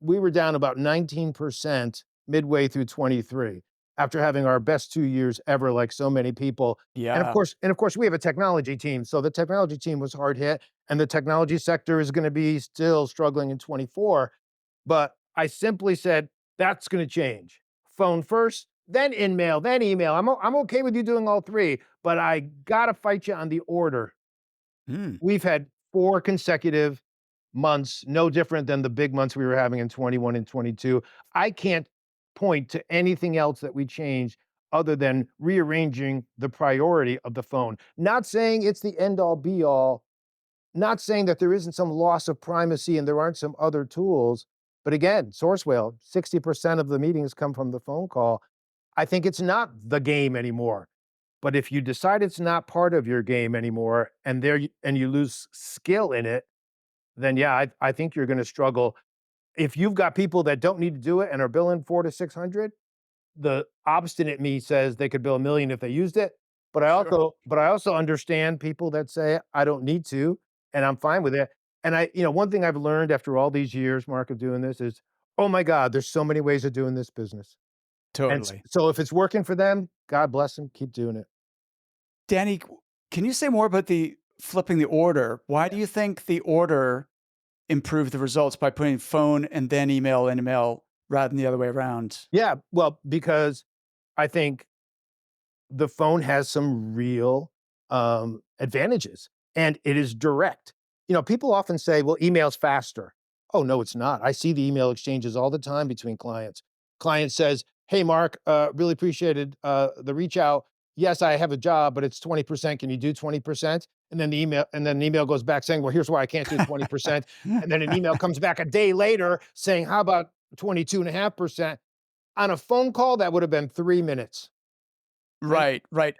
we were down about 19% midway through 23 after having our best 2 years ever like so many people. And of Yeah. course and of course, we have a technology team, so the technology team was hard hit, and the technology sector is gonna be still struggling in 24, but I simply said, "That's gonna change. Phone first, then in-mail, then email. I'm okay with you doing all 3, but I gotta fight you on the order." Mm. We've had 4 consecutive months, no different than the big months we were having in 21 and 22. I can't point to anything else that we changed other than rearranging the priority of the phone. Not saying it's the end all be all, not saying that there isn't some loss of primacy and there aren't some other tools, but again, Sourcewell, 60% of the meetings come from the phone call. I think it's not the game anymore. But if you decide it's not part of your game anymore and you lose skill in it, then yeah, I think you're gonna struggle. If you've got people that don't need to do it and are billing 4 to 600, the obstinate me says they could bill 1,000,000 if they used it, but I Sure. also but I also understand people that say, "I don't need to, and I'm fine with it." And one thing I've learned after all these years, Mark, of doing this is, oh my god, there's so many ways of doing this business. And Totally. so if it's working for them, God bless them, keep doing it. Danny, can you say more about the flipping the order? Why do you think the order improved the results by putting phone and then email and email rather than the other way around? Yeah, well, because I think the phone has some real, advantages, and it is direct. People often say, well, email's faster. Oh, no, it's not. I see the email exchanges all the time between clients. Client says, hey, Mark, really appreciated the reach out. Yes, I have a job, but it's 20%. Can you do 20%? And then the email goes back saying, well, here's why I can't do 20%. And then an email comes back a day later saying, how about 22.5%? On a phone call, that would have been 3 minutes, right? Right, right.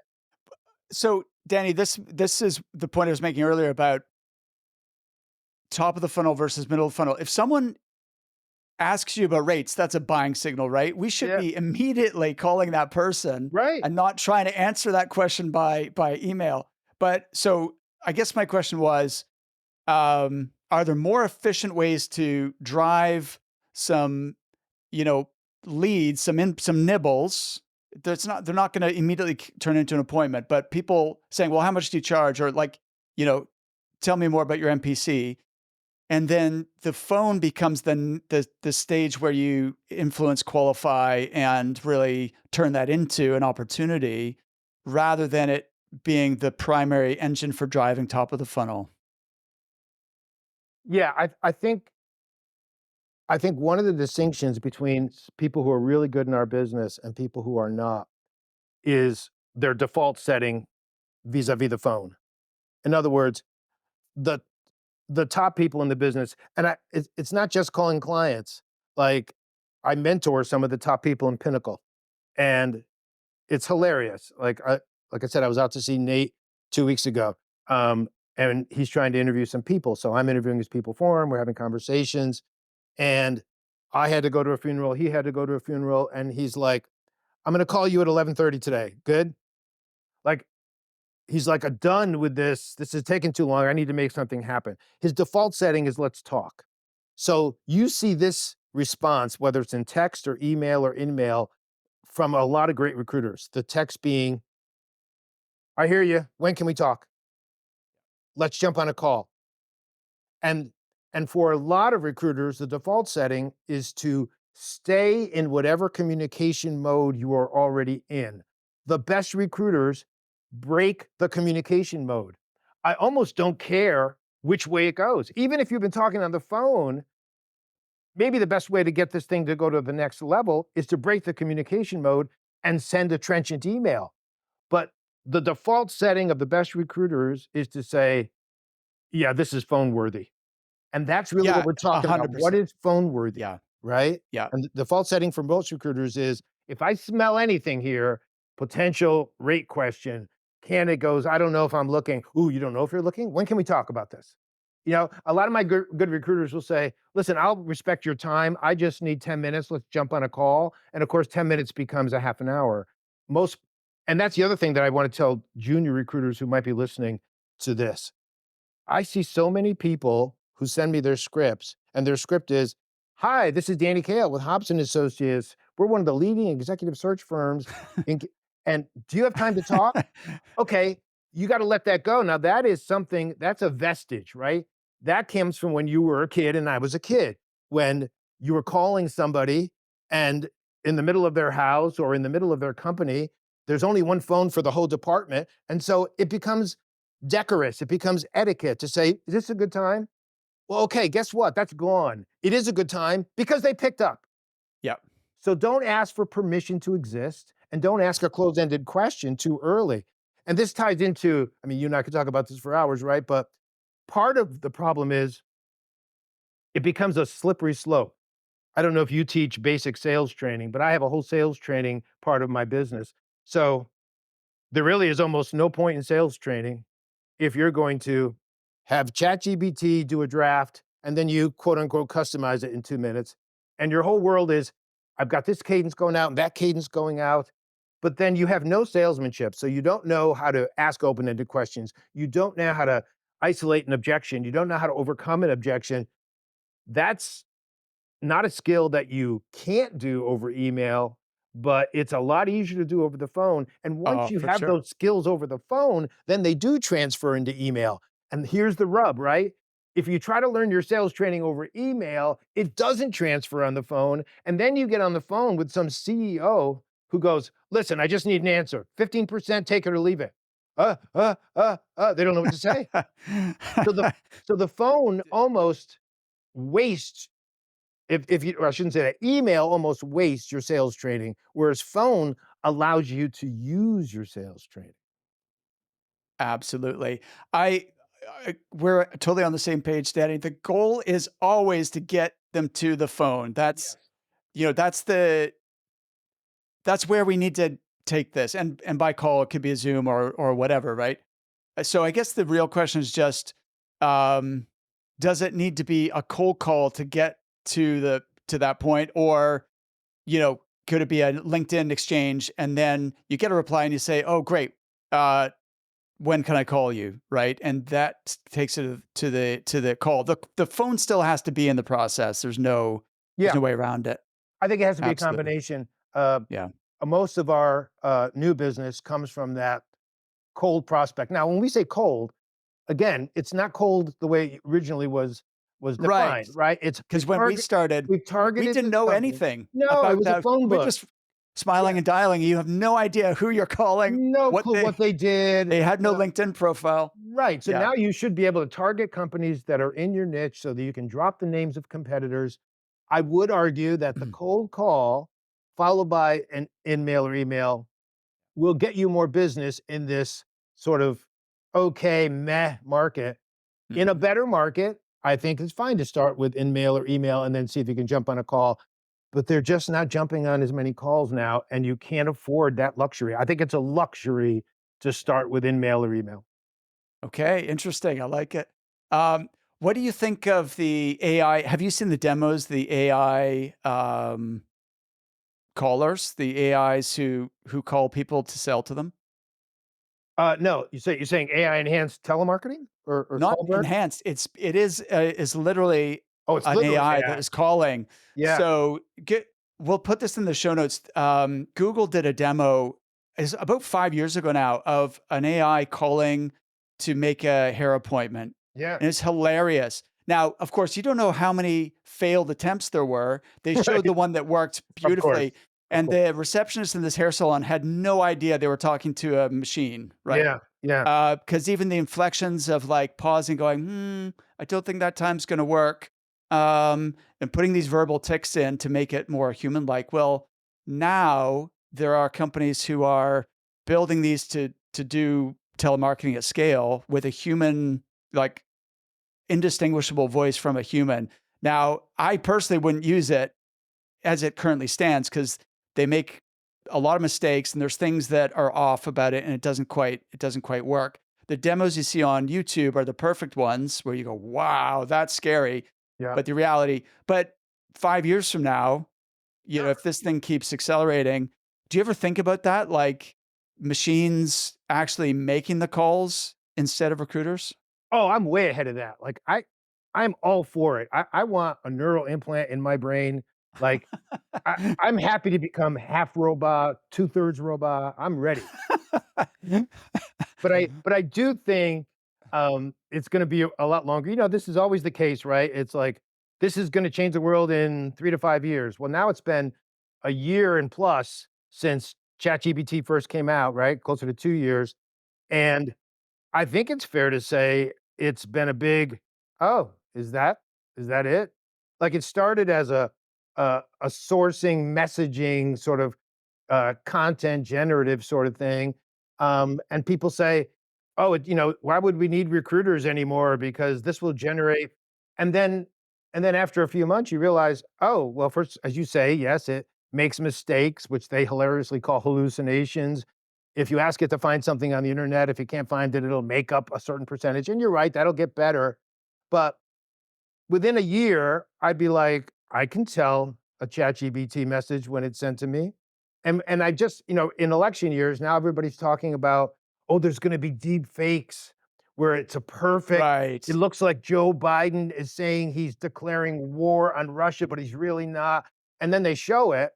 So, Danny, this is the point I was making earlier about top of the funnel versus middle of the funnel. If someone asks you about rates, that's a buying signal, right? We should Yeah, be immediately calling that person right. and not trying to answer that question by email. But so I guess my question was, are there more efficient ways to drive some, you know, leads, some nibbles? They're not going to immediately turn into an appointment, but people saying, well, how much do you charge? Or like, you know, tell me more about your MPC. And then the phone becomes the stage where you influence, qualify, and really turn that into an opportunity rather than it being the primary engine for driving top of the funnel. Yeah, I think one of the distinctions between people who are really good in our business and people who are not is their default setting vis-a-vis the phone. In other words, the the top people in the business, and it's not just calling clients. Like, I mentor some of the top people in Pinnacle, and it's hilarious. Like I said, I was out to see Nate 2 weeks ago, and he's trying to interview some people. So I'm interviewing his people for him. We're having conversations, and I had to go to a funeral. He had to go to a funeral, and he's like, "I'm going to call you at 11:30 today. Good?" Like, he's like, "I'm done with this. This is taking too long. I need to make something happen." His default setting is let's talk. So you see this response, whether it's in text or email or in-mail, from a lot of great recruiters. The text being, I hear you. When can we talk? Let's jump on a call. And and for a lot of recruiters, the default setting is to stay in whatever communication mode you are already in. The best recruiters break the communication mode. I almost don't care which way it goes. Even if you've been talking on the phone, maybe the best way to get this thing to go to the next level is to break the communication mode and send a trenchant email. But the default setting of the best recruiters is to say, yeah, this is phone worthy. And that's really what Yeah, we're talking about. What 100%. is phone worthy, Yeah, right? yeah. And the default setting for most recruiters is if I smell anything here, potential rate question, candidate goes, I don't know if I'm looking. Ooh, you don't know if you're looking? When can we talk about this? A lot of my good recruiters will say, listen, I'll respect your time. I just need 10 minutes. Let's jump on a call. And of course, 10 minutes becomes a half an hour. Most, and that's the other thing that I want to tell junior recruiters who might be listening to this. I see so many people who send me their scripts, and their script is, "Hi, this is Danny Cahill with Hobson Associates. We're one of the leading executive search firms. In, and do you have time to talk? Okay, you got to let that go." Now, that is something that's a vestige, right? That comes from when you were a kid and I was a kid, when you were calling somebody and in the middle of their house or in the middle of their company, there's only one phone for the whole department. And so it becomes decorous, it becomes etiquette to say, is this a good time? Well, okay, guess what? That's gone. It is a good time because they picked up. Yeah. So don't ask for permission to exist and don't ask a closed-ended question too early. And this ties into, I mean, you and I could talk about this for hours, right? But part of the problem is it becomes a slippery slope. I don't know if you teach basic sales training, but I have a whole sales training part of my business. So there really is almost no point in sales training if you're going to have ChatGPT do a draft and then you quote unquote customize it in 2 minutes. And your whole world is, I've got this cadence going out and that cadence going out. But then you have no salesmanship. So you don't know how to ask open ended questions. You don't know how to isolate an objection. You don't know how to overcome an objection. That's not a skill that you can't do over email, but it's a lot easier to do over the phone. And once Oh, you for have sure. those skills over the phone, then they do transfer into email. And here's the rub, right? If you try to learn your sales training over email, it doesn't transfer on the phone. And then you get on the phone with some CEO who goes, listen, I just need an answer. 15%, take it or leave it. They don't know what to say. So the phone almost wastes if you or I shouldn't say that, email almost wastes your sales training, whereas phone allows you to use your sales training. Absolutely. I, we're totally on the same page, Danny. The goal is always to get them to the phone. That's, Yes. that's where we need to take this. And by call, it could be a Zoom or whatever, right? So I guess the real question is just, um, does it need to be a cold call to get to that point, or could it be a LinkedIn exchange and then you get a reply and you say, "Oh, great. Uh, when can I call you?" Right? And that takes it to the call. The phone still has to be in the process. There's Yeah, no way around it. I think it has to be a Absolutely. combination. Yeah. Most of our, new business comes from that cold prospect. Now, when we say cold, again, it's not cold the way it originally was Right. defined, right? It's Because when we started, we've we targeted didn't this know company. anything No, it about was a that. phone We're book. just smiling Yeah, and dialing. You have no idea who you're calling, no what clue what they did. they had no LinkedIn profile. Right, so Yeah. now you should be able to target companies that are in your niche so that you can drop the names of competitors. I would argue that the cold call followed by an in-mail or email will get you more business in this sort of okay, meh market. In a Mhm. better market, I think it's fine to start with in-mail or email and then see if you can jump on a call, but they're just not jumping on as many calls now, and you can't afford that luxury. I think it's a luxury to start with in-mail or email. Okay, interesting. I like it. What do you think of the AI? Have you seen the demos, the AI callers, the AIs who call people to sell to them? No, you're saying AI enhanced telemarketing or Not call burn? enhanced. It is literally Oh, it's an literally AI that AI. is calling. Yeah, So we'll put this in the show notes. Google did a demo is about 5 years ago now of an AI calling to make a hair appointment, yeah, and it's hilarious. Now, of course, you don't know how many failed attempts there were. They showed right, the one that worked of course, beautifully, of and course. the receptionist in this hair salon had no idea they were talking to a machine, right? Yeah, yeah, Because even the inflections of like pausing, going, I don't think that time's going to work, and putting these verbal ticks in to make it more human-like. Well, now there are companies who are building these to do telemarketing at scale with a human, like indistinguishable voice from a human. Now, I personally wouldn't use it as it currently stands because they make a lot of mistakes and there's things that are off about it and it doesn't quite work. The demos you see on YouTube are the perfect ones where you go, wow, that's scary. yeah. But the reality, but 5 years from now, Yeah. if this thing keeps accelerating, do you ever think about that? Like machines actually making the calls instead of recruiters? Oh, I'm way ahead of that. Like, I'm all for it. I want a neural implant in my brain. Like, I'm happy to become half robot, two-thirds robot. I'm ready. But I do think, it's gonna be a lot longer. This is always the case, right? It's like, this is gonna change the world in 3 to 5 years. Well, now it's been a year and plus since ChatGPT first came out, right? Closer to 2 years, and I think it's fair to say it's been a big, "Oh, is that it?" Like, it started as a sourcing, messaging, sort of, content generative sort of thing, and people say, "Oh, why would we need recruiters anymore because this will generate." And then after a few months, you realize, "Oh, well, first, as you say, yes, it makes mistakes, which they hilariously call hallucinations. If you ask it to find something on the internet, if it can't find it, it'll make up a certain percentage." And you're right, that'll get better. But within a year, I'd be like, I can tell a ChatGPT message when it's sent to me. And I just, in election years, now everybody's talking about, oh, there's gonna be deep fakes where it's a perfect, Right. it looks like Joe Biden is saying he's declaring war on Russia, but he's really not. And then they show it.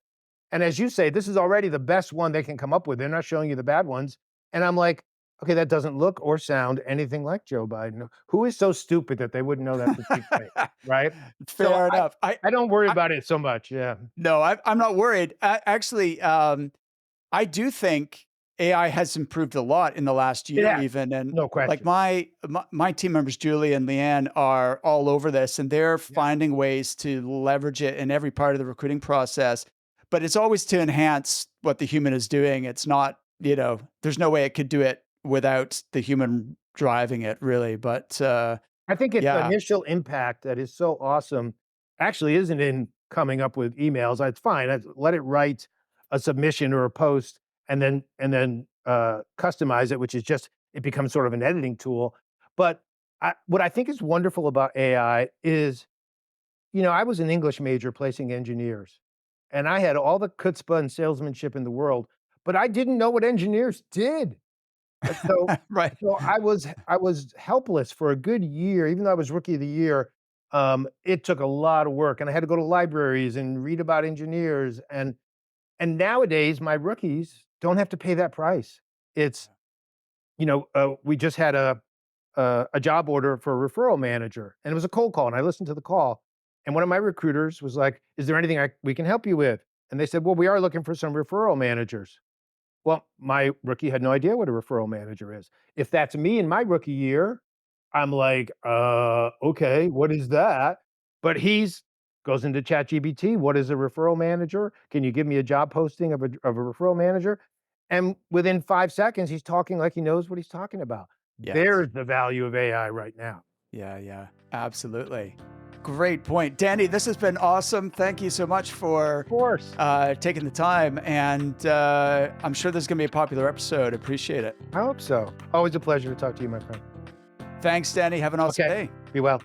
And as you say, this is already the best one they can come up with. They're not showing you the bad ones. And I'm like, okay, that doesn't look or sound anything like Joe Biden. Who is so stupid that they wouldn't know that's a deep fake, right? So Fair I enough. I don't worry I about it so much. Yeah. No, I'm not worried. Actually, I do think AI has improved a lot in the last year Yeah, even, and no like question. my team members, Julie and Leanne, are all over this, and they're Yeah. finding ways to leverage it in every part of the recruiting process. But it's always to enhance what the human is doing. It's not, there's no way it could do it without the human driving it, really. But I think its yeah, initial impact that is so awesome actually isn't in coming up with emails. That's fine. Let it write a submission or a post and then customize it, which is just it becomes sort of an editing tool. But what I think is wonderful about AI is, I was an English major placing engineers, and I had all the chutzpah and salesmanship in the world, but I didn't know what engineers did. And so right. so I was helpless for a good year, even though I was rookie of the year. It took a lot of work, and I had to go to libraries and read about engineers, and nowadays, my rookies don't have to pay that price. It's we just had a job order for a referral manager, and it was a cold call, and I listened to the call, and one of my recruiters was like, "Is there anything we can help you with?" And they said, "Well, we are looking for some referral managers." Well, my rookie had no idea what a referral manager is. If that's me in my rookie year, I'm like, okay, what is that?" But he's goes into ChatGPT, "What is a referral manager? Can you give me a job posting of a referral manager?" And within 5 seconds, he's talking like he knows what he's talking about. Yes. There's the value of AI right now. Yeah, yeah, absolutely. Great point. Danny, this has been awesome. Thank you so much for Of course. taking the time. And I'm sure this is going to be a popular episode. Appreciate it. I hope so. Always a pleasure to talk to you, my friend. Thanks, Danny. Have an awesome Okay. day. Be well.